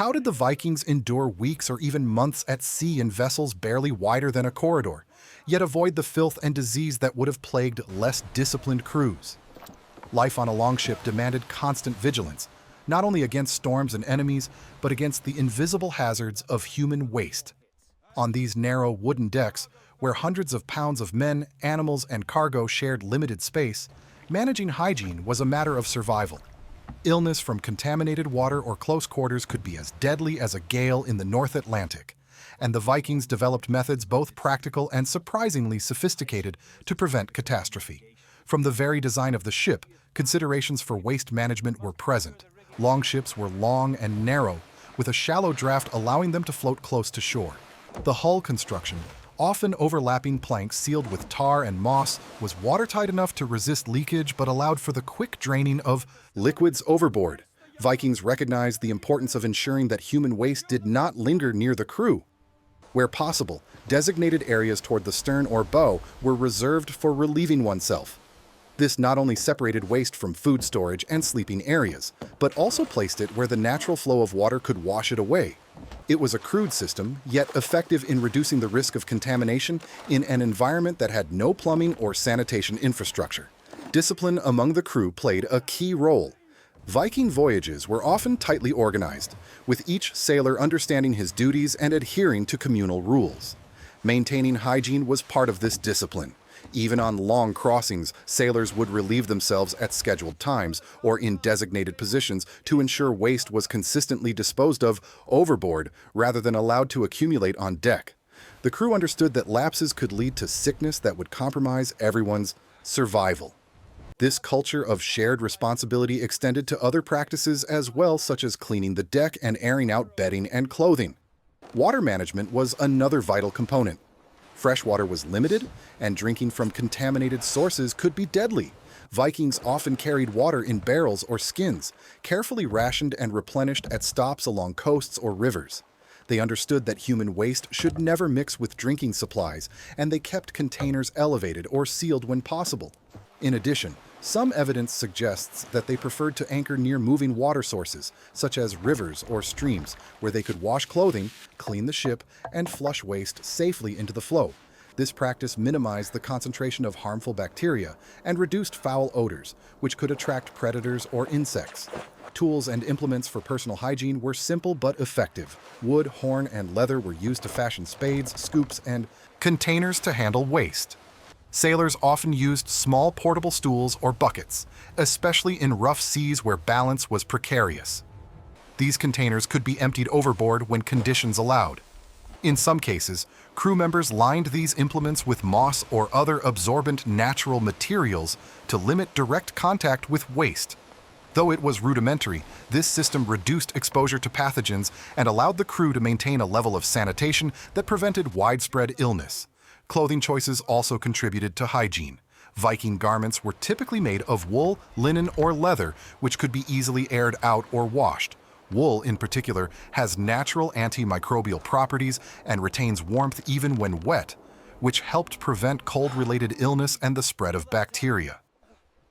How did the Vikings endure weeks or even months at sea in vessels barely wider than a corridor, yet avoid the filth and disease that would have plagued less disciplined crews? Life on a longship demanded constant vigilance, not only against storms and enemies, but against the invisible hazards of human waste. On these narrow wooden decks, where hundreds of pounds of men, animals, and cargo shared limited space, managing hygiene was a matter of survival. Illness from contaminated water or close quarters could be as deadly as a gale in the North Atlantic, and the Vikings developed methods both practical and surprisingly sophisticated to prevent catastrophe. From the very design of the ship, considerations for waste management were present. Longships were long and narrow, with a shallow draft allowing them to float close to shore. The hull construction, often overlapping planks sealed with tar and moss, was watertight enough to resist leakage but allowed for the quick draining of liquids overboard. Vikings recognized the importance of ensuring that human waste did not linger near the crew. Where possible, designated areas toward the stern or bow were reserved for relieving oneself. This not only separated waste from food storage and sleeping areas, but also placed it where the natural flow of water could wash it away. It was a crude system, yet effective in reducing the risk of contamination in an environment that had no plumbing or sanitation infrastructure. Discipline among the crew played a key role. Viking voyages were often tightly organized, with each sailor understanding his duties and adhering to communal rules. Maintaining hygiene was part of this discipline. Even on long crossings, sailors would relieve themselves at scheduled times or in designated positions to ensure waste was consistently disposed of overboard rather than allowed to accumulate on deck. The crew understood that lapses could lead to sickness that would compromise everyone's survival. This culture of shared responsibility extended to other practices as well, such as cleaning the deck and airing out bedding and clothing. Water management was another vital component. Fresh water was limited, and drinking from contaminated sources could be deadly. Vikings often carried water in barrels or skins, carefully rationed and replenished at stops along coasts or rivers. They understood that human waste should never mix with drinking supplies, and they kept containers elevated or sealed when possible. In addition, some evidence suggests that they preferred to anchor near moving water sources, such as rivers or streams, where they could wash clothing, clean the ship, and flush waste safely into the flow. This practice minimized the concentration of harmful bacteria and reduced foul odors, which could attract predators or insects. Tools and implements for personal hygiene were simple but effective. Wood, horn, and leather were used to fashion spades, scoops, and containers to handle waste. Sailors often used small portable stools or buckets, especially in rough seas where balance was precarious. These containers could be emptied overboard when conditions allowed. In some cases, crew members lined these implements with moss or other absorbent natural materials to limit direct contact with waste. Though it was rudimentary, this system reduced exposure to pathogens and allowed the crew to maintain a level of sanitation that prevented widespread illness. Clothing choices also contributed to hygiene. Viking garments were typically made of wool, linen, or leather, which could be easily aired out or washed. Wool, in particular, has natural antimicrobial properties and retains warmth even when wet, which helped prevent cold-related illness and the spread of bacteria.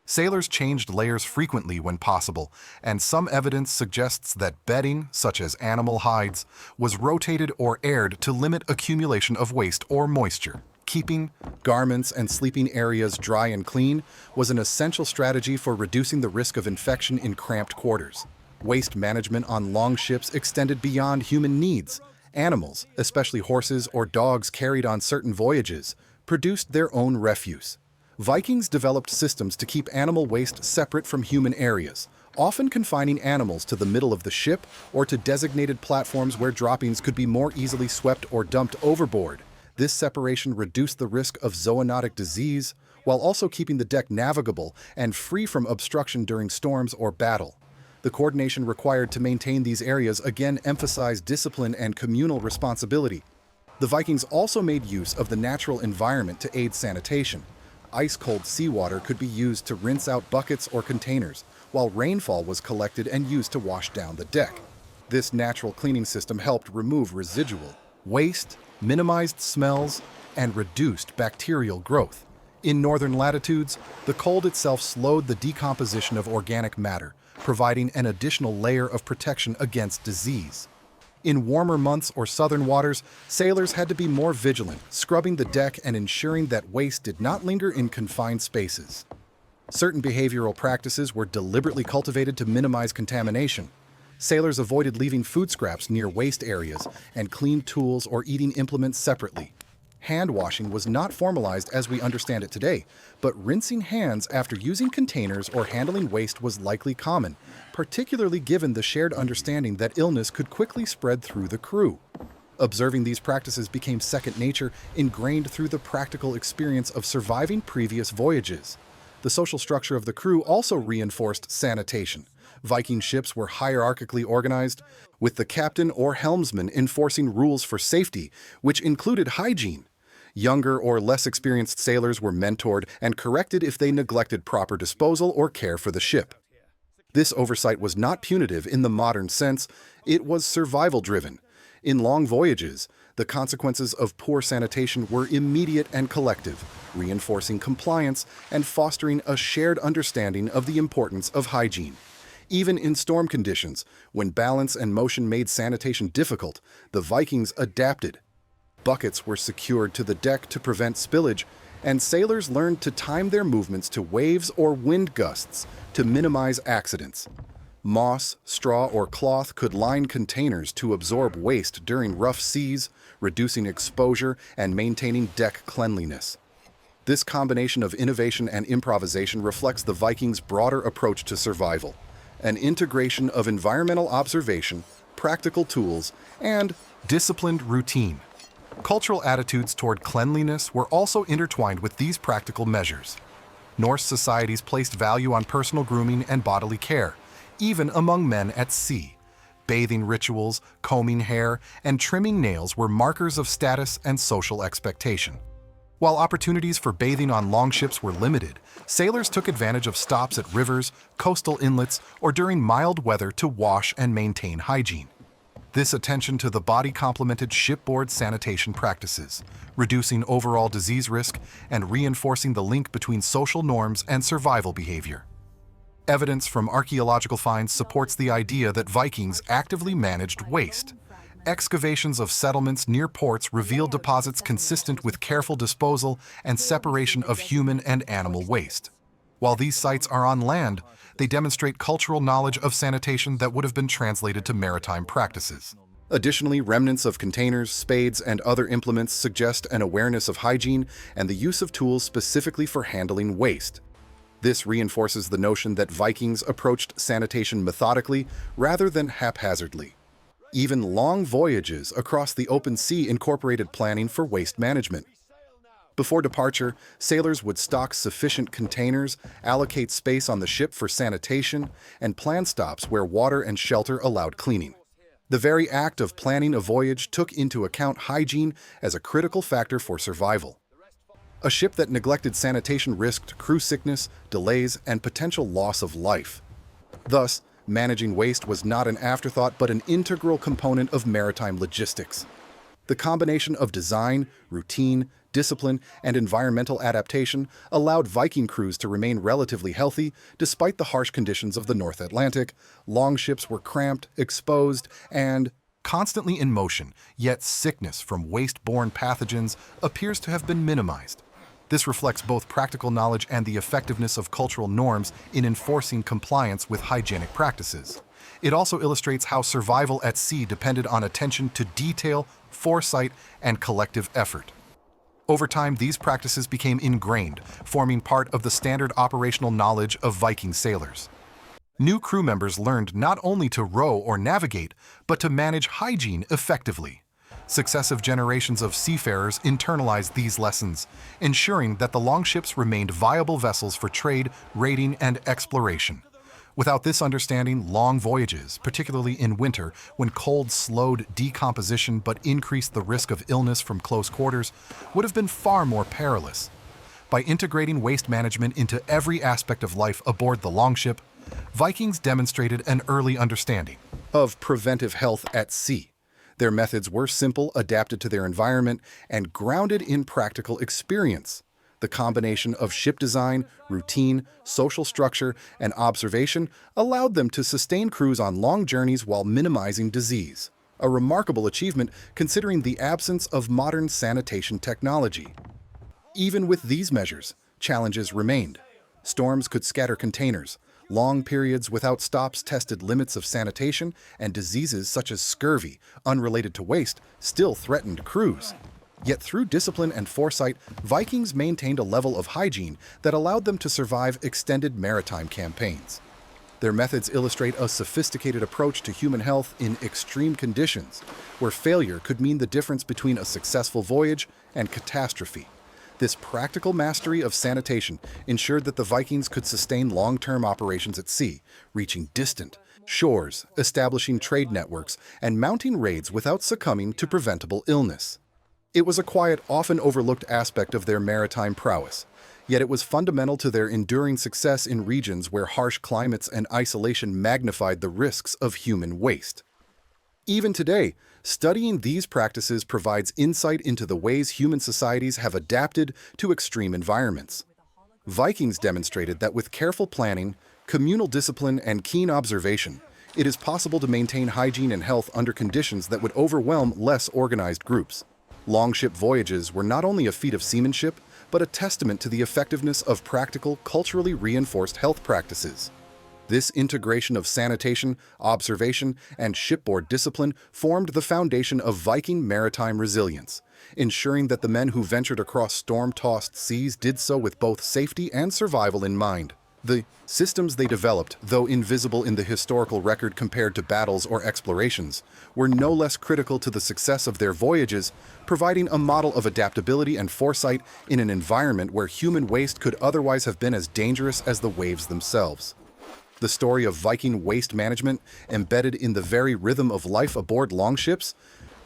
Sailors changed layers frequently when possible, and some evidence suggests that bedding, such as animal hides, was rotated or aired to limit accumulation of waste or moisture. Keeping garments and sleeping areas dry and clean was an essential strategy for reducing the risk of infection in cramped quarters. Waste management on longships extended beyond human needs. Animals, especially horses or dogs carried on certain voyages, produced their own refuse. Vikings developed systems to keep animal waste separate from human areas, often confining animals to the middle of the ship or to designated platforms where droppings could be more easily swept or dumped overboard. This separation reduced the risk of zoonotic disease, while also keeping the deck navigable and free from obstruction during storms or battle. The coordination required to maintain these areas again emphasized discipline and communal responsibility. The Vikings also made use of the natural environment to aid sanitation. Ice-cold seawater could be used to rinse out buckets or containers, while rainfall was collected and used to wash down the deck. This natural cleaning system helped remove residual waste, minimized smells, and reduced bacterial growth. In northern latitudes, the cold itself slowed the decomposition of organic matter, providing an additional layer of protection against disease. In warmer months or southern waters, sailors had to be more vigilant, scrubbing the deck and ensuring that waste did not linger in confined spaces. Certain behavioral practices were deliberately cultivated to minimize contamination. Sailors avoided leaving food scraps near waste areas and cleaned tools or eating implements separately. Hand washing was not formalized as we understand it today, but rinsing hands after using containers or handling waste was likely common, particularly given the shared understanding that illness could quickly spread through the crew. Observing these practices became second nature, ingrained through the practical experience of surviving previous voyages. The social structure of the crew also reinforced sanitation. Viking ships were hierarchically organized, with the captain or helmsman enforcing rules for safety, which included hygiene. Younger or less experienced sailors were mentored and corrected if they neglected proper disposal or care for the ship. This oversight was not punitive in the modern sense, it was survival-driven. In long voyages, the consequences of poor sanitation were immediate and collective, reinforcing compliance and fostering a shared understanding of the importance of hygiene. Even in storm conditions, when balance and motion made sanitation difficult, the Vikings adapted. Buckets were secured to the deck to prevent spillage, and sailors learned to time their movements to waves or wind gusts to minimize accidents. Moss, straw, or cloth could line containers to absorb waste during rough seas, reducing exposure and maintaining deck cleanliness. This combination of innovation and improvisation reflects the Vikings' broader approach to survival, an integration of environmental observation, practical tools, and disciplined routine. Cultural attitudes toward cleanliness were also intertwined with these practical measures. Norse societies placed value on personal grooming and bodily care, even among men at sea. Bathing rituals, combing hair, and trimming nails were markers of status and social expectation. While opportunities for bathing on longships were limited, sailors took advantage of stops at rivers, coastal inlets, or during mild weather to wash and maintain hygiene. This attention to the body complemented shipboard sanitation practices, reducing overall disease risk and reinforcing the link between social norms and survival behavior. Evidence from archaeological finds supports the idea that Vikings actively managed waste. Excavations of settlements near ports reveal deposits consistent with careful disposal and separation of human and animal waste. While these sites are on land, they demonstrate cultural knowledge of sanitation that would have been translated to maritime practices. Additionally, remnants of containers, spades, and other implements suggest an awareness of hygiene and the use of tools specifically for handling waste. This reinforces the notion that Vikings approached sanitation methodically rather than haphazardly. Even long voyages across the open sea incorporated planning for waste management. Before departure, sailors would stock sufficient containers, allocate space on the ship for sanitation, and plan stops where water and shelter allowed cleaning. The very act of planning a voyage took into account hygiene as a critical factor for survival. A ship that neglected sanitation risked crew sickness, delays, and potential loss of life. Thus, managing waste was not an afterthought but an integral component of maritime logistics. The combination of design, routine, discipline, and environmental adaptation allowed Viking crews to remain relatively healthy despite the harsh conditions of the North Atlantic. Longships were cramped, exposed, and constantly in motion, yet sickness from waste-borne pathogens appears to have been minimized. This reflects both practical knowledge and the effectiveness of cultural norms in enforcing compliance with hygienic practices. It also illustrates how survival at sea depended on attention to detail, foresight, and collective effort. Over time, these practices became ingrained, forming part of the standard operational knowledge of Viking sailors. New crew members learned not only to row or navigate, but to manage hygiene effectively. Successive generations of seafarers internalized these lessons, ensuring that the longships remained viable vessels for trade, raiding, and exploration. Without this understanding, long voyages, particularly in winter, when cold slowed decomposition but increased the risk of illness from close quarters, would have been far more perilous. By integrating waste management into every aspect of life aboard the longship, Vikings demonstrated an early understanding of preventive health at sea. Their methods were simple, adapted to their environment, and grounded in practical experience. The combination of ship design, routine, social structure, and observation allowed them to sustain crews on long journeys while minimizing disease. a remarkable achievement considering the absence of modern sanitation technology. Even with these measures, challenges remained. Storms could scatter containers, long periods without stops tested limits of sanitation, and diseases such as scurvy, unrelated to waste, still threatened crews. Yet through discipline and foresight, Vikings maintained a level of hygiene that allowed them to survive extended maritime campaigns. Their methods illustrate a sophisticated approach to human health in extreme conditions, where failure could mean the difference between a successful voyage and catastrophe. This practical mastery of sanitation ensured that the Vikings could sustain long-term operations at sea, reaching distant shores, establishing trade networks, and mounting raids without succumbing to preventable illness. It was a quiet, often overlooked aspect of their maritime prowess, yet it was fundamental to their enduring success in regions where harsh climates and isolation magnified the risks of human waste. Even today, studying these practices provides insight into the ways human societies have adapted to extreme environments. Vikings demonstrated that with careful planning, communal discipline, and keen observation, it is possible to maintain hygiene and health under conditions that would overwhelm less organized groups. Longship voyages were not only a feat of seamanship, but a testament to the effectiveness of practical, culturally reinforced health practices. This integration of sanitation, observation, and shipboard discipline formed the foundation of Viking maritime resilience, ensuring that the men who ventured across storm-tossed seas did so with both safety and survival in mind. The systems they developed, though invisible in the historical record compared to battles or explorations, were no less critical to the success of their voyages, providing a model of adaptability and foresight in an environment where human waste could otherwise have been as dangerous as the waves themselves. The story of Viking waste management, embedded in the very rhythm of life aboard longships,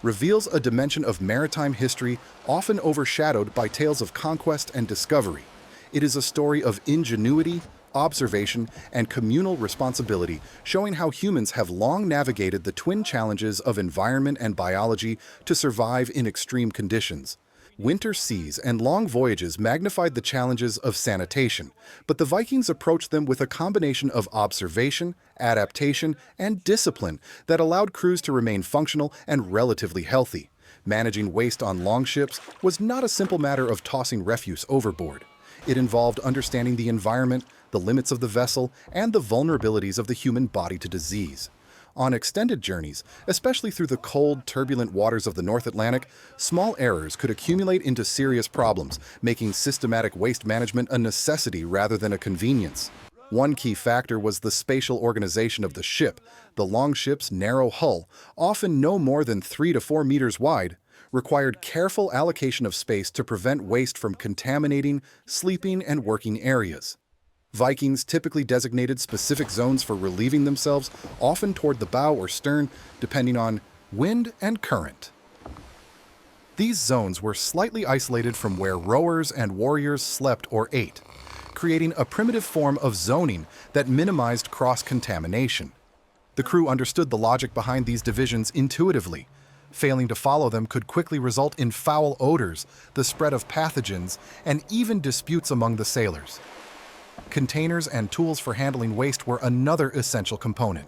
reveals a dimension of maritime history often overshadowed by tales of conquest and discovery. It is a story of ingenuity, observation, and communal responsibility, showing how humans have long navigated the twin challenges of environment and biology to survive in extreme conditions. Winter seas and long voyages magnified the challenges of sanitation, but the Vikings approached them with a combination of observation, adaptation, and discipline that allowed crews to remain functional and relatively healthy. Managing waste on longships was not a simple matter of tossing refuse overboard. It involved understanding the environment, the limits of the vessel, and the vulnerabilities of the human body to disease. On extended journeys, especially through the cold, turbulent waters of the North Atlantic, small errors could accumulate into serious problems, making systematic waste management a necessity rather than a convenience. One key factor was the spatial organization of the ship. The longship's narrow hull, often no more than 3 to 4 meters wide, required careful allocation of space to prevent waste from contaminating sleeping and working areas. Vikings typically designated specific zones for relieving themselves, often toward the bow or stern, depending on wind and current. These zones were slightly isolated from where rowers and warriors slept or ate, creating a primitive form of zoning that minimized cross-contamination. The crew understood the logic behind these divisions intuitively. Failing to follow them could quickly result in foul odors, the spread of pathogens, and even disputes among the sailors. Containers and tools for handling waste were another essential component.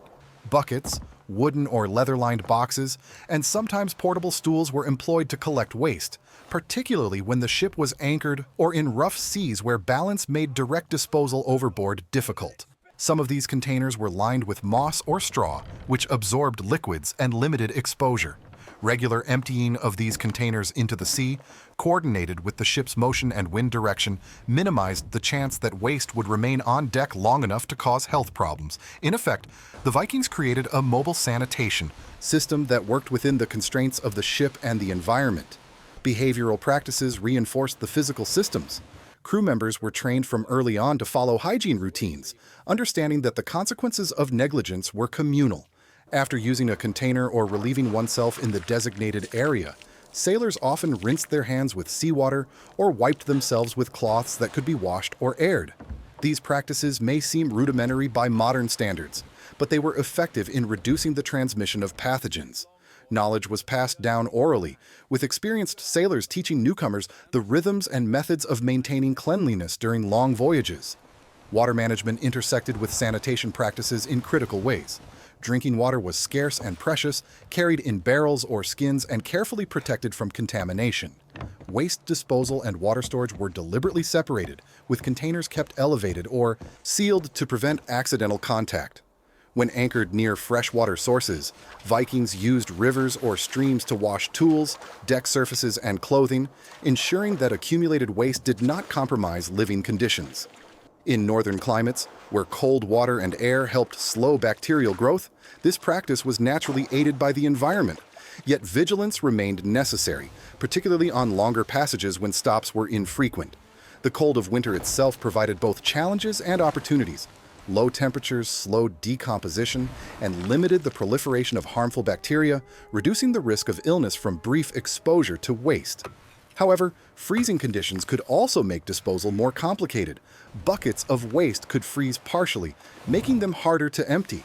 Buckets, wooden or leather-lined boxes, and sometimes portable stools were employed to collect waste, particularly when the ship was anchored or in rough seas where balance made direct disposal overboard difficult. Some of these containers were lined with moss or straw, which absorbed liquids and limited exposure. Regular emptying of these containers into the sea, coordinated with the ship's motion and wind direction, minimized the chance that waste would remain on deck long enough to cause health problems. In effect, the Vikings created a mobile sanitation system that worked within the constraints of the ship and the environment. Behavioral practices reinforced the physical systems. Crew members were trained from early on to follow hygiene routines, understanding that the consequences of negligence were communal. After using a container or relieving oneself in the designated area, sailors often rinsed their hands with seawater or wiped themselves with cloths that could be washed or aired. These practices may seem rudimentary by modern standards, but they were effective in reducing the transmission of pathogens. Knowledge was passed down orally, with experienced sailors teaching newcomers the rhythms and methods of maintaining cleanliness during long voyages. Water management intersected with sanitation practices in critical ways. Drinking water was scarce and precious, carried in barrels or skins and carefully protected from contamination. Waste disposal and water storage were deliberately separated, with containers kept elevated or sealed to prevent accidental contact. When anchored near freshwater sources, Vikings used rivers or streams to wash tools, deck surfaces, and clothing, ensuring that accumulated waste did not compromise living conditions. In northern climates, where cold water and air helped slow bacterial growth, this practice was naturally aided by the environment. Yet vigilance remained necessary, particularly on longer passages when stops were infrequent. The cold of winter itself provided both challenges and opportunities. Low temperatures slowed decomposition and limited the proliferation of harmful bacteria, reducing the risk of illness from brief exposure to waste. However, freezing conditions could also make disposal more complicated. Buckets of waste could freeze partially, making them harder to empty.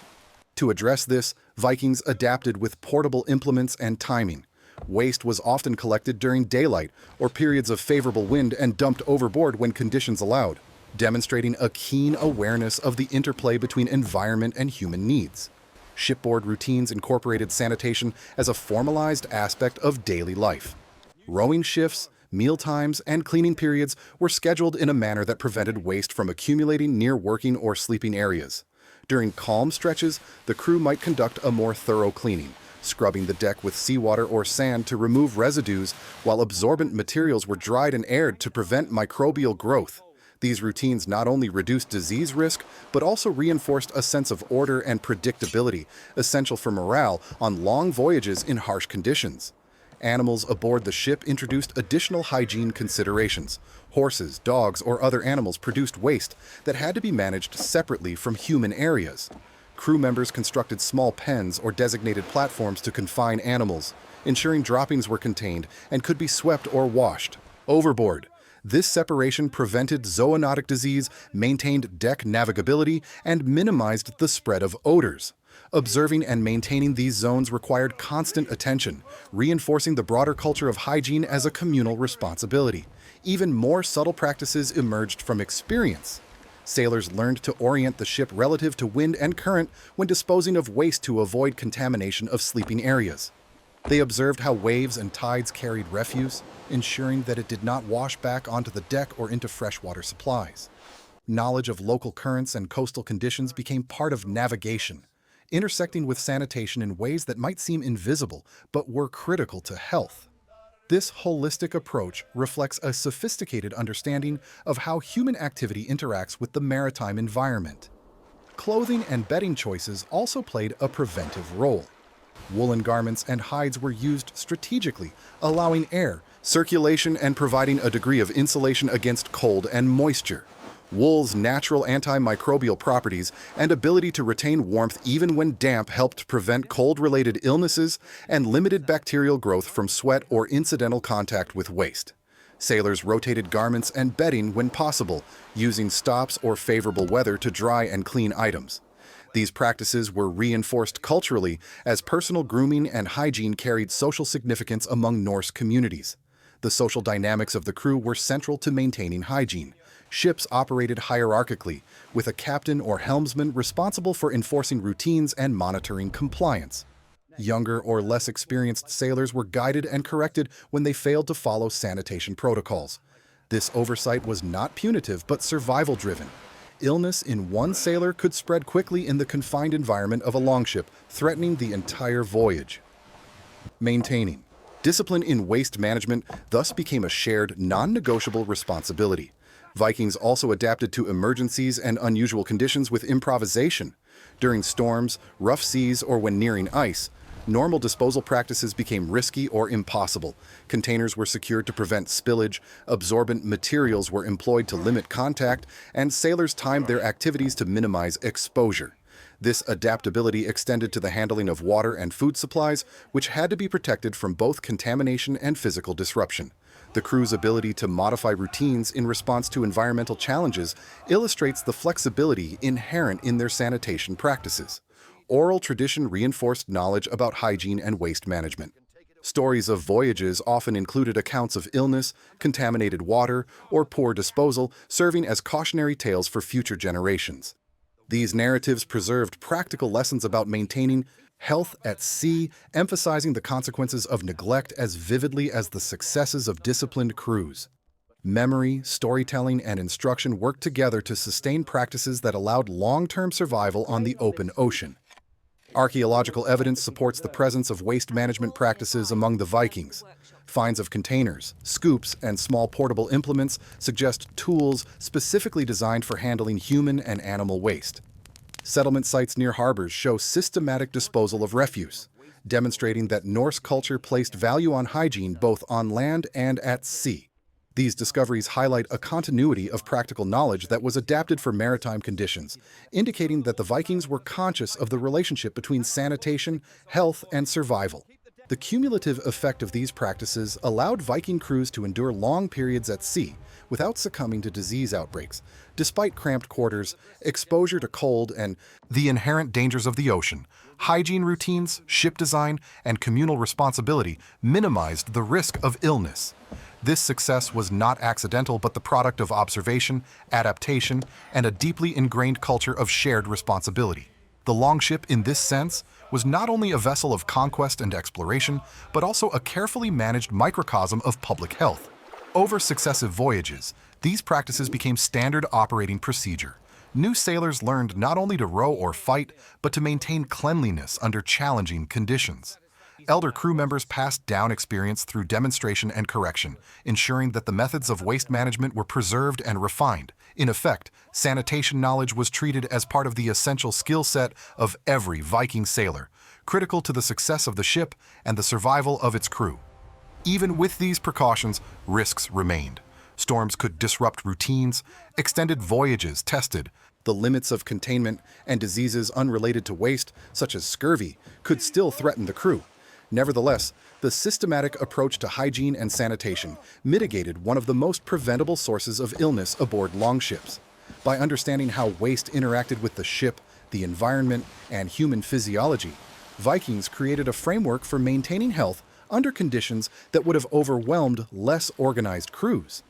To address this, Vikings adapted with portable implements and timing. Waste was often collected during daylight or periods of favorable wind and dumped overboard when conditions allowed, demonstrating a keen awareness of the interplay between environment and human needs. Shipboard routines incorporated sanitation as a formalized aspect of daily life. Rowing shifts, meal times, and cleaning periods were scheduled in a manner that prevented waste from accumulating near working or sleeping areas. During calm stretches, the crew might conduct a more thorough cleaning, scrubbing the deck with seawater or sand to remove residues, while absorbent materials were dried and aired to prevent microbial growth. These routines not only reduced disease risk, but also reinforced a sense of order and predictability, essential for morale on long voyages in harsh conditions. Animals aboard the ship introduced additional hygiene considerations. Horses, dogs, or other animals produced waste that had to be managed separately from human areas. Crew members constructed small pens or designated platforms to confine animals, ensuring droppings were contained and could be swept or washed overboard. This separation prevented zoonotic disease, maintained deck navigability, and minimized the spread of odors. Observing and maintaining these zones required constant attention, reinforcing the broader culture of hygiene as a communal responsibility. Even more subtle practices emerged from experience. Sailors learned to orient the ship relative to wind and current when disposing of waste to avoid contamination of sleeping areas. They observed how waves and tides carried refuse, ensuring that it did not wash back onto the deck or into freshwater supplies. Knowledge of local currents and coastal conditions became part of navigation, intersecting with sanitation in ways that might seem invisible but were critical to health. This holistic approach reflects a sophisticated understanding of how human activity interacts with the maritime environment. Clothing and bedding choices also played a preventive role. Woolen garments and hides were used strategically, allowing air circulation and providing a degree of insulation against cold and moisture. Wool's natural antimicrobial properties and ability to retain warmth even when damp helped prevent cold-related illnesses and limited bacterial growth from sweat or incidental contact with waste. Sailors rotated garments and bedding when possible, using stops or favorable weather to dry and clean items. These practices were reinforced culturally as personal grooming and hygiene carried social significance among Norse communities. The social dynamics of the crew were central to maintaining hygiene. Ships operated hierarchically, with a captain or helmsman responsible for enforcing routines and monitoring compliance. Younger or less experienced sailors were guided and corrected when they failed to follow sanitation protocols. This oversight was not punitive but survival-driven. Illness in one sailor could spread quickly in the confined environment of a longship, threatening the entire voyage. Maintaining discipline in waste management thus became a shared, non-negotiable responsibility. Vikings also adapted to emergencies and unusual conditions with improvisation. During storms, rough seas, or when nearing ice, normal disposal practices became risky or impossible. Containers were secured to prevent spillage, absorbent materials were employed to limit contact, and sailors timed their activities to minimize exposure. This adaptability extended to the handling of water and food supplies, which had to be protected from both contamination and physical disruption. The crew's ability to modify routines in response to environmental challenges illustrates the flexibility inherent in their sanitation practices. Oral tradition reinforced knowledge about hygiene and waste management. Stories of voyages often included accounts of illness, contaminated water, or poor disposal, serving as cautionary tales for future generations. These narratives preserved practical lessons about maintaining health at sea, emphasizing the consequences of neglect as vividly as the successes of disciplined crews. Memory, storytelling, and instruction worked together to sustain practices that allowed long-term survival on the open ocean. Archaeological evidence supports the presence of waste management practices among the Vikings. Finds of containers, scoops, and small portable implements suggest tools specifically designed for handling human and animal waste. Settlement sites near harbors show systematic disposal of refuse, demonstrating that Norse culture placed value on hygiene both on land and at sea. These discoveries highlight a continuity of practical knowledge that was adapted for maritime conditions, indicating that the Vikings were conscious of the relationship between sanitation, health, and survival. The cumulative effect of these practices allowed Viking crews to endure long periods at sea without succumbing to disease outbreaks, despite cramped quarters, exposure to cold, and the inherent dangers of the ocean. Hygiene routines, ship design, and communal responsibility minimized the risk of illness. This success was not accidental but the product of observation, adaptation, and a deeply ingrained culture of shared responsibility. The longship, in this sense, was not only a vessel of conquest and exploration, but also a carefully managed microcosm of public health. Over successive voyages, these practices became standard operating procedure. New sailors learned not only to row or fight, but to maintain cleanliness under challenging conditions. Elder crew members passed down experience through demonstration and correction, ensuring that the methods of waste management were preserved and refined. In effect, sanitation knowledge was treated as part of the essential skill set of every Viking sailor, critical to the success of the ship and the survival of its crew. Even with these precautions, risks remained. Storms could disrupt routines, extended voyages tested the limits of containment, and diseases unrelated to waste, such as scurvy, could still threaten the crew. Nevertheless, the systematic approach to hygiene and sanitation mitigated one of the most preventable sources of illness aboard longships. By understanding how waste interacted with the ship, the environment, and human physiology, Vikings created a framework for maintaining health under conditions that would have overwhelmed less organized crews.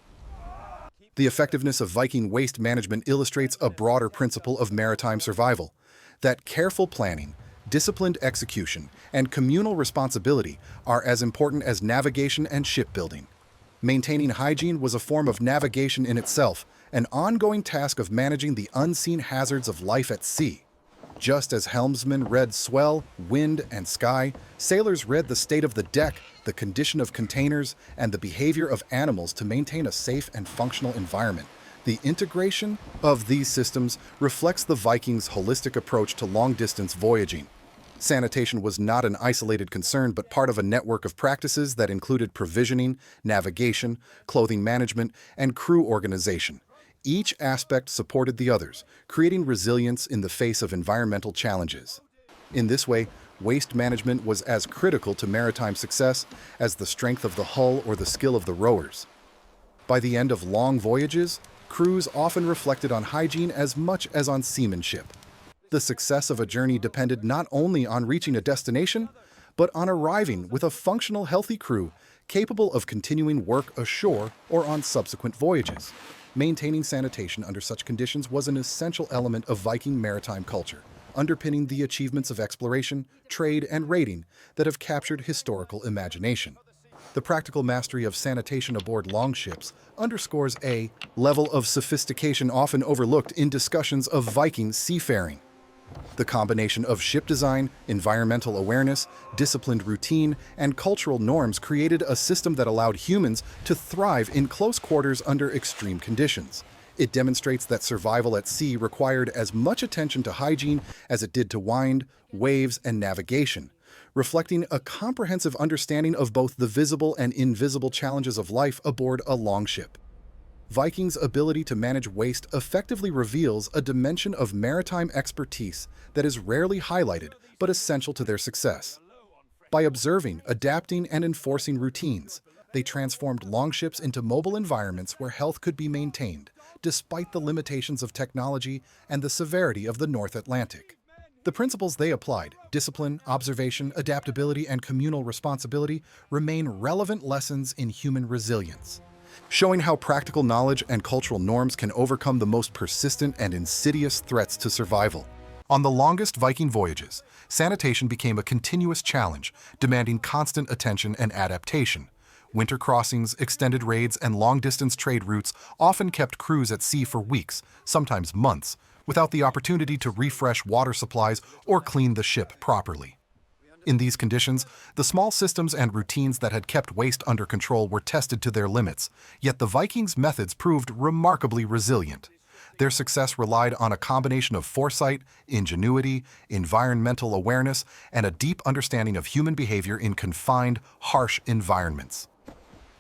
The effectiveness of Viking waste management illustrates a broader principle of maritime survival, that careful planning, disciplined execution, and communal responsibility are as important as navigation and shipbuilding. Maintaining hygiene was a form of navigation in itself, an ongoing task of managing the unseen hazards of life at sea. Just as helmsmen read swell, wind, and sky, sailors read the state of the deck, the condition of containers, and the behavior of animals to maintain a safe and functional environment. The integration of these systems reflects the Vikings' holistic approach to long-distance voyaging. Sanitation was not an isolated concern, but part of a network of practices that included provisioning, navigation, clothing management, and crew organization. Each aspect supported the others, creating resilience in the face of environmental challenges. In this way, waste management was as critical to maritime success as the strength of the hull or the skill of the rowers. By the end of long voyages, crews often reflected on hygiene as much as on seamanship. The success of a journey depended not only on reaching a destination, but on arriving with a functional, healthy crew capable of continuing work ashore or on subsequent voyages. Maintaining sanitation under such conditions was an essential element of Viking maritime culture, underpinning the achievements of exploration, trade, and raiding that have captured historical imagination. The practical mastery of sanitation aboard longships underscores a level of sophistication often overlooked in discussions of Viking seafaring. The combination of ship design, environmental awareness, disciplined routine, and cultural norms created a system that allowed humans to thrive in close quarters under extreme conditions. It demonstrates that survival at sea required as much attention to hygiene as it did to wind, waves, and navigation, reflecting a comprehensive understanding of both the visible and invisible challenges of life aboard a longship. Vikings' ability to manage waste effectively reveals a dimension of maritime expertise that is rarely highlighted but essential to their success. By observing, adapting, and enforcing routines, they transformed longships into mobile environments where health could be maintained, despite the limitations of technology and the severity of the North Atlantic. The principles they applied, discipline, observation, adaptability, and communal responsibility, remain relevant lessons in human resilience. showing how practical knowledge and cultural norms can overcome the most persistent and insidious threats to survival. On the longest Viking voyages, sanitation became a continuous challenge, demanding constant attention and adaptation. Winter crossings, extended raids, and long-distance trade routes often kept crews at sea for weeks, sometimes months, without the opportunity to refresh water supplies or clean the ship properly. In these conditions, the small systems and routines that had kept waste under control were tested to their limits, yet the Vikings' methods proved remarkably resilient. Their success relied on a combination of foresight, ingenuity, environmental awareness, and a deep understanding of human behavior in confined, harsh environments.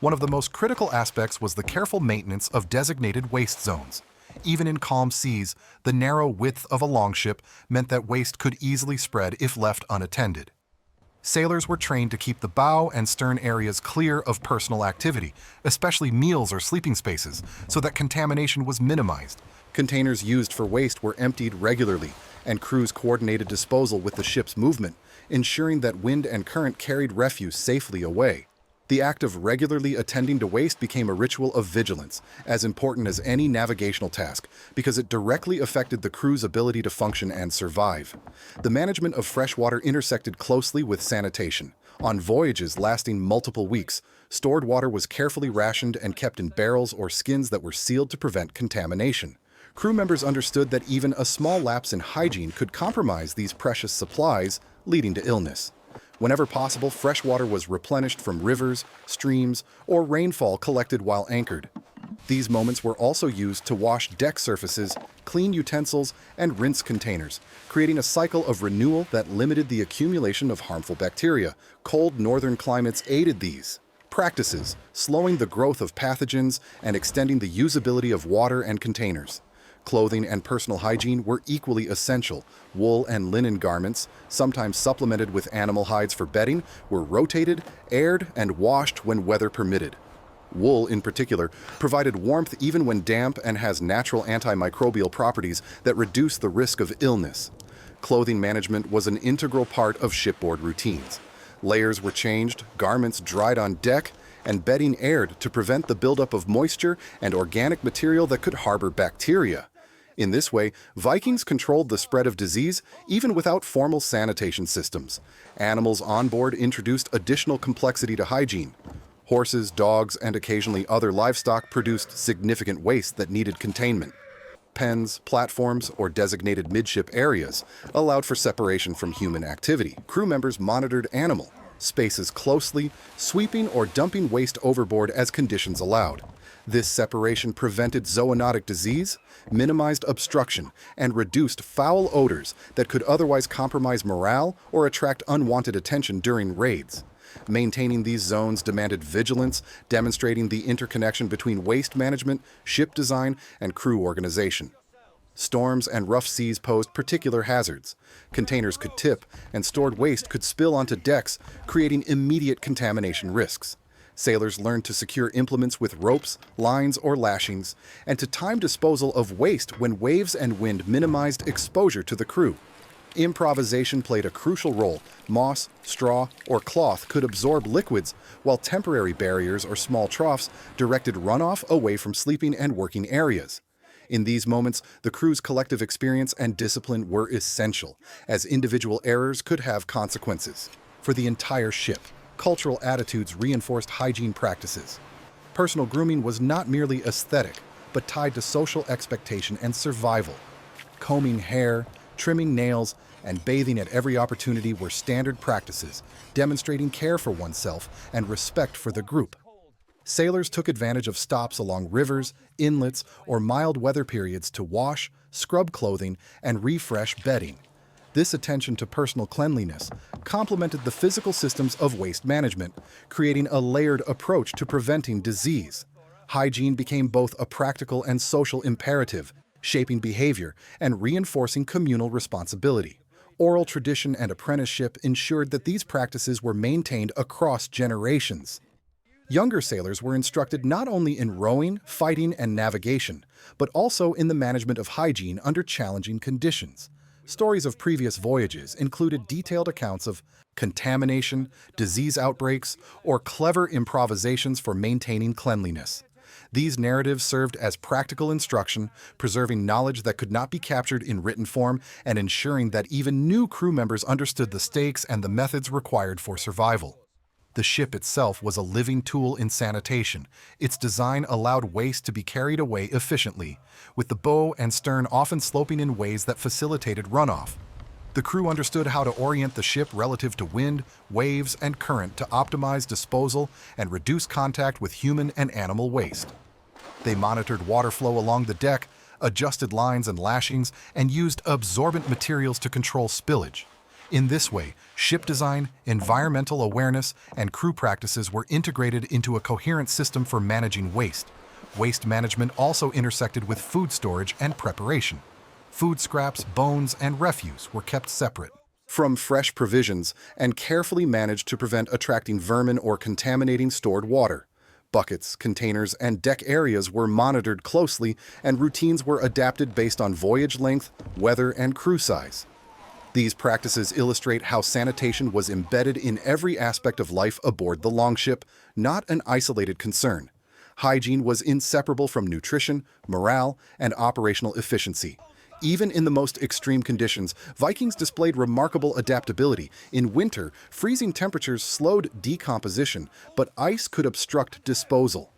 One of the most critical aspects was the careful maintenance of designated waste zones. Even in calm seas, the narrow width of a longship meant that waste could easily spread if left unattended. Sailors were trained to keep the bow and stern areas clear of personal activity, especially meals or sleeping spaces, so that contamination was minimized. Containers used for waste were emptied regularly, and crews coordinated disposal with the ship's movement, ensuring that wind and current carried refuse safely away. The act of regularly attending to waste became a ritual of vigilance, as important as any navigational task, because it directly affected the crew's ability to function and survive. The management of freshwater intersected closely with sanitation. On voyages lasting multiple weeks, stored water was carefully rationed and kept in barrels or skins that were sealed to prevent contamination. Crew members understood that even a small lapse in hygiene could compromise these precious supplies, leading to illness. Whenever possible, fresh water was replenished from rivers, streams, or rainfall collected while anchored. These moments were also used to wash deck surfaces, clean utensils, and rinse containers, creating a cycle of renewal that limited the accumulation of harmful bacteria. Cold northern climates aided these practices, slowing the growth of pathogens and extending the usability of water and containers. Clothing and personal hygiene were equally essential. Wool and linen garments, sometimes supplemented with animal hides for bedding, were rotated, aired, and washed when weather permitted. Wool, in particular, provided warmth even when damp and has natural antimicrobial properties that reduce the risk of illness. Clothing management was an integral part of shipboard routines. Layers were changed, garments dried on deck, and bedding aired to prevent the buildup of moisture and organic material that could harbor bacteria. In this way, Vikings controlled the spread of disease even without formal sanitation systems. Animals on board introduced additional complexity to hygiene. Horses, dogs, and occasionally other livestock produced significant waste that needed containment. Pens, platforms, or designated midship areas allowed for separation from human activity. Crew members monitored animal spaces closely, sweeping or dumping waste overboard as conditions allowed. This separation prevented zoonotic disease, minimized obstruction, and reduced foul odors that could otherwise compromise morale or attract unwanted attention during raids. Maintaining these zones demanded vigilance, demonstrating the interconnection between waste management, ship design, and crew organization. Storms and rough seas posed particular hazards. Containers could tip, and stored waste could spill onto decks, creating immediate contamination risks. Sailors learned to secure implements with ropes, lines, or lashings, and to time disposal of waste when waves and wind minimized exposure to the crew. Improvisation played a crucial role. Moss, straw, or cloth could absorb liquids, while temporary barriers or small troughs directed runoff away from sleeping and working areas. In these moments, the crew's collective experience and discipline were essential, as individual errors could have consequences. For the entire ship, cultural attitudes reinforced hygiene practices. Personal grooming was not merely aesthetic, but tied to social expectation and survival. Combing hair, trimming nails, and bathing at every opportunity were standard practices, demonstrating care for oneself and respect for the group. Sailors took advantage of stops along rivers, inlets, or mild weather periods to wash, scrub clothing, and refresh bedding. This attention to personal cleanliness complemented the physical systems of waste management, creating a layered approach to preventing disease. Hygiene became both a practical and social imperative, shaping behavior and reinforcing communal responsibility. Oral tradition and apprenticeship ensured that these practices were maintained across generations. Younger sailors were instructed not only in rowing, fighting, and navigation, but also in the management of hygiene under challenging conditions. Stories of previous voyages included detailed accounts of contamination, disease outbreaks, or clever improvisations for maintaining cleanliness. These narratives served as practical instruction, preserving knowledge that could not be captured in written form and ensuring that even new crew members understood the stakes and the methods required for survival. The ship itself was a living tool in sanitation. Its design allowed waste to be carried away efficiently, with the bow and stern often sloping in ways that facilitated runoff. The crew understood how to orient the ship relative to wind, waves, and current to optimize disposal and reduce contact with human and animal waste. They monitored water flow along the deck, adjusted lines and lashings, and used absorbent materials to control spillage. In this way, ship design, environmental awareness, and crew practices were integrated into a coherent system for managing waste. Waste management also intersected with food storage and preparation. Food scraps, bones, and refuse were kept separate from fresh provisions and carefully managed to prevent attracting vermin or contaminating stored water. Buckets, containers, and deck areas were monitored closely, and routines were adapted based on voyage length, weather, and crew size. These practices illustrate how sanitation was embedded in every aspect of life aboard the Longship, not an isolated concern. Hygiene was inseparable from nutrition, morale, and operational efficiency. Even in the most extreme conditions, Vikings displayed remarkable adaptability. In winter, freezing temperatures slowed decomposition, but ice could obstruct disposal.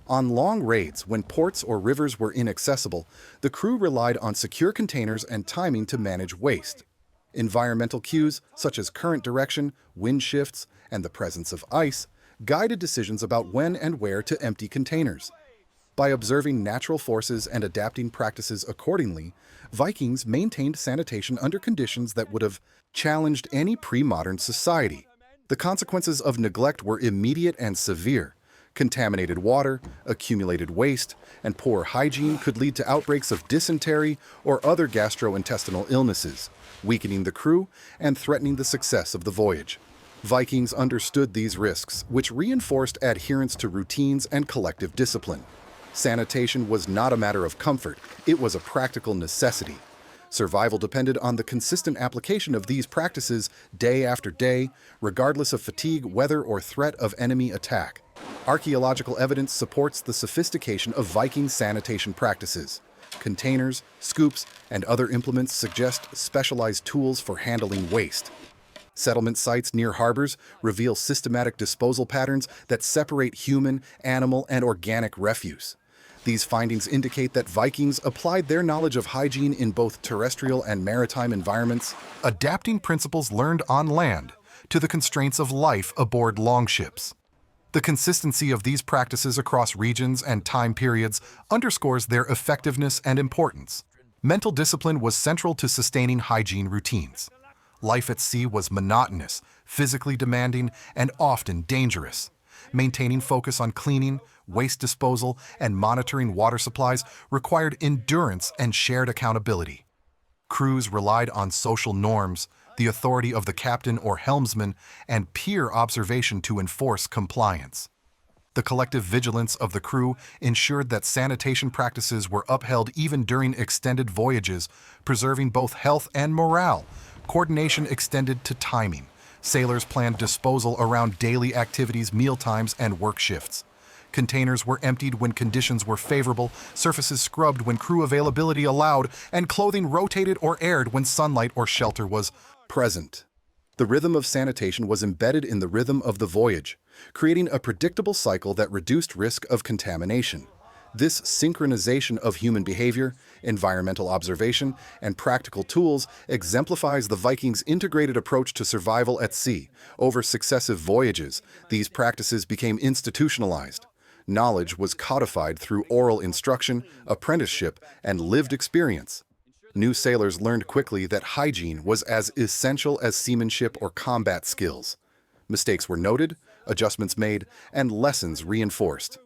On long raids, when ports or rivers were inaccessible, the crew relied on secure containers and timing to manage waste. Environmental cues, such as current direction, wind shifts, and the presence of ice, guided decisions about when and where to empty containers. By observing natural forces and adapting practices accordingly, Vikings maintained sanitation under conditions that would have challenged any pre-modern society. The consequences of neglect were immediate and severe. Contaminated water, accumulated waste, and poor hygiene could lead to outbreaks of dysentery or other gastrointestinal illnesses, weakening the crew and threatening the success of the voyage. Vikings understood these risks, which reinforced adherence to routines and collective discipline. Sanitation was not a matter of comfort, it was a practical necessity. Survival depended on the consistent application of these practices day after day, regardless of fatigue, weather, or threat of enemy attack. Archaeological evidence supports the sophistication of Viking sanitation practices. Containers, scoops, and other implements suggest specialized tools for handling waste. Settlement sites near harbors reveal systematic disposal patterns that separate human, animal, and organic refuse. These findings indicate that Vikings applied their knowledge of hygiene in both terrestrial and maritime environments, adapting principles learned on land to the constraints of life aboard longships. The consistency of these practices across regions and time periods underscores their effectiveness and importance. Mental discipline was central to sustaining hygiene routines. Life at sea was monotonous, physically demanding, and often dangerous. Maintaining focus on cleaning, waste disposal, and monitoring water supplies required endurance and shared accountability. Crews relied on social norms, the authority of the captain or helmsman, and peer observation to enforce compliance. The collective vigilance of the crew ensured that sanitation practices were upheld even during extended voyages, preserving both health and morale. Coordination extended to timing. Sailors planned disposal around daily activities, mealtimes, and work shifts. Containers were emptied when conditions were favorable, surfaces scrubbed when crew availability allowed, and clothing rotated or aired when sunlight or shelter was present. The rhythm of sanitation was embedded in the rhythm of the voyage, creating a predictable cycle that reduced risk of contamination. This synchronization of human behavior, environmental observation, and practical tools exemplifies the Vikings' integrated approach to survival at sea. Over successive voyages, these practices became institutionalized. Knowledge was codified through oral instruction, apprenticeship, and lived experience. New sailors learned quickly that hygiene was as essential as seamanship or combat skills. Mistakes were noted, adjustments made, and lessons reinforced.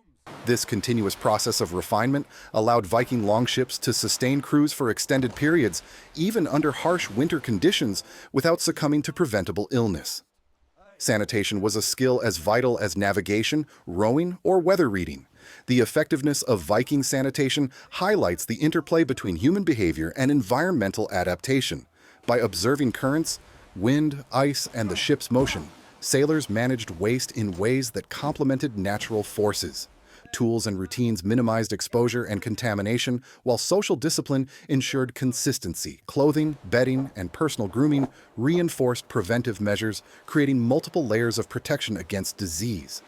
This continuous process of refinement allowed Viking longships to sustain crews for extended periods, even under harsh winter conditions, without succumbing to preventable illness. Sanitation was a skill as vital as navigation, rowing, or weather reading. The effectiveness of Viking sanitation highlights the interplay between human behavior and environmental adaptation. By observing currents, wind, ice, and the ship's motion, sailors managed waste in ways that complemented natural forces. Tools and routines minimized exposure and contamination, while social discipline ensured consistency. Clothing, bedding, and personal grooming reinforced preventive measures, creating multiple layers of protection against disease.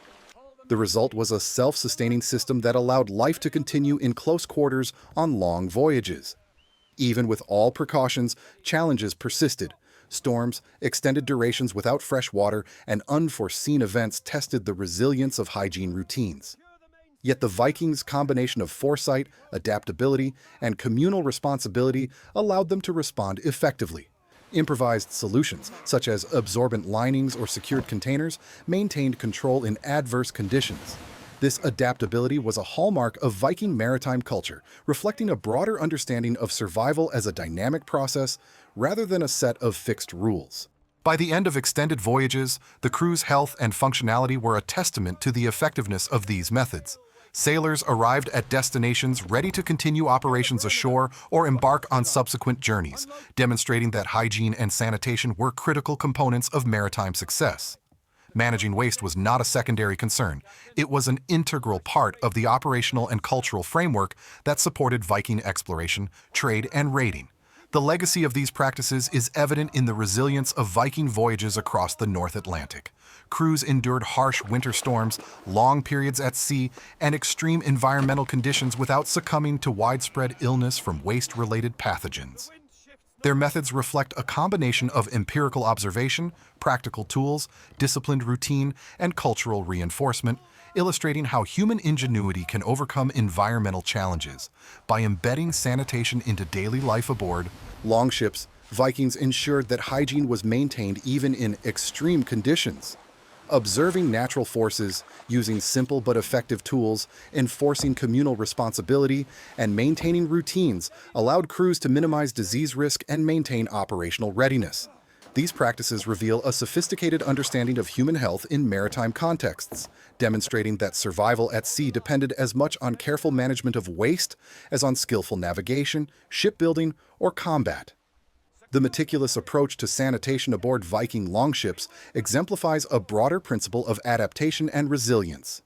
The result was a self-sustaining system that allowed life to continue in close quarters on long voyages. Even with all precautions, challenges persisted. Storms, extended durations without fresh water, and unforeseen events tested the resilience of hygiene routines. Yet the Vikings' combination of foresight, adaptability, and communal responsibility allowed them to respond effectively. Improvised solutions, such as absorbent linings or secured containers, maintained control in adverse conditions. This adaptability was a hallmark of Viking maritime culture, reflecting a broader understanding of survival as a dynamic process rather than a set of fixed rules. By the end of extended voyages, the crew's health and functionality were a testament to the effectiveness of these methods. Sailors arrived at destinations ready to continue operations ashore or embark on subsequent journeys, demonstrating that hygiene and sanitation were critical components of maritime success. Managing waste was not a secondary concern. It was an integral part of the operational and cultural framework that supported Viking exploration, trade, and raiding. The legacy of these practices is evident in the resilience of Viking voyages across the North Atlantic. Crews endured harsh winter storms, long periods at sea, and extreme environmental conditions without succumbing to widespread illness from waste-related pathogens. Their methods reflect a combination of empirical observation, practical tools, disciplined routine, and cultural reinforcement, illustrating how human ingenuity can overcome environmental challenges. By embedding sanitation into daily life aboard longships, Vikings ensured that hygiene was maintained even in extreme conditions. Observing natural forces, using simple but effective tools, enforcing communal responsibility, and maintaining routines allowed crews to minimize disease risk and maintain operational readiness. These practices reveal a sophisticated understanding of human health in maritime contexts, demonstrating that survival at sea depended as much on careful management of waste as on skillful navigation, shipbuilding, or combat. The meticulous approach to sanitation aboard Viking longships exemplifies a broader principle of adaptation and resilience.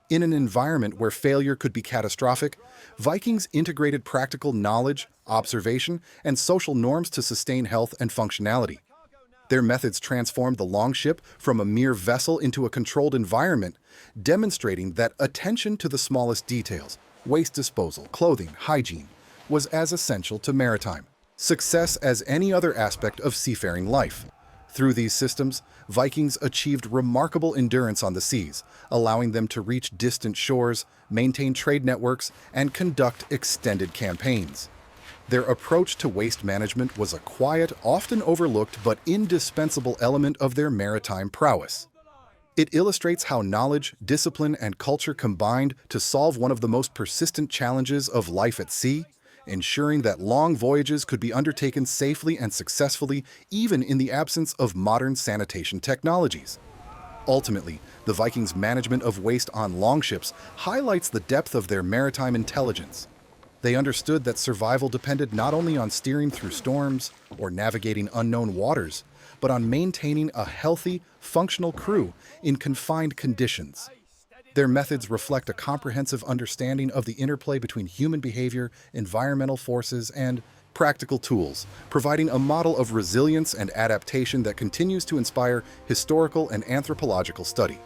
In an environment where failure could be catastrophic, Vikings integrated practical knowledge, observation, and social norms to sustain health and functionality. Their methods transformed the longship from a mere vessel into a controlled environment, demonstrating that attention to the smallest details, waste disposal, clothing, hygiene, was as essential to maritime success as any other aspect of seafaring life. Through these systems, Vikings achieved remarkable endurance on the seas, allowing them to reach distant shores, maintain trade networks, and conduct extended campaigns. Their approach to waste management was a quiet, often overlooked but indispensable element of their maritime prowess. It illustrates how knowledge, discipline, and culture combined to solve one of the most persistent challenges of life at sea, ensuring that long voyages could be undertaken safely and successfully even in the absence of modern sanitation technologies. Ultimately, the Vikings' management of waste on longships highlights the depth of their maritime intelligence. They understood that survival depended not only on steering through storms or navigating unknown waters, but on maintaining a healthy, functional crew in confined conditions. Their methods reflect a comprehensive understanding of the interplay between human behavior, environmental forces, and practical tools, providing a model of resilience and adaptation that continues to inspire historical and anthropological study.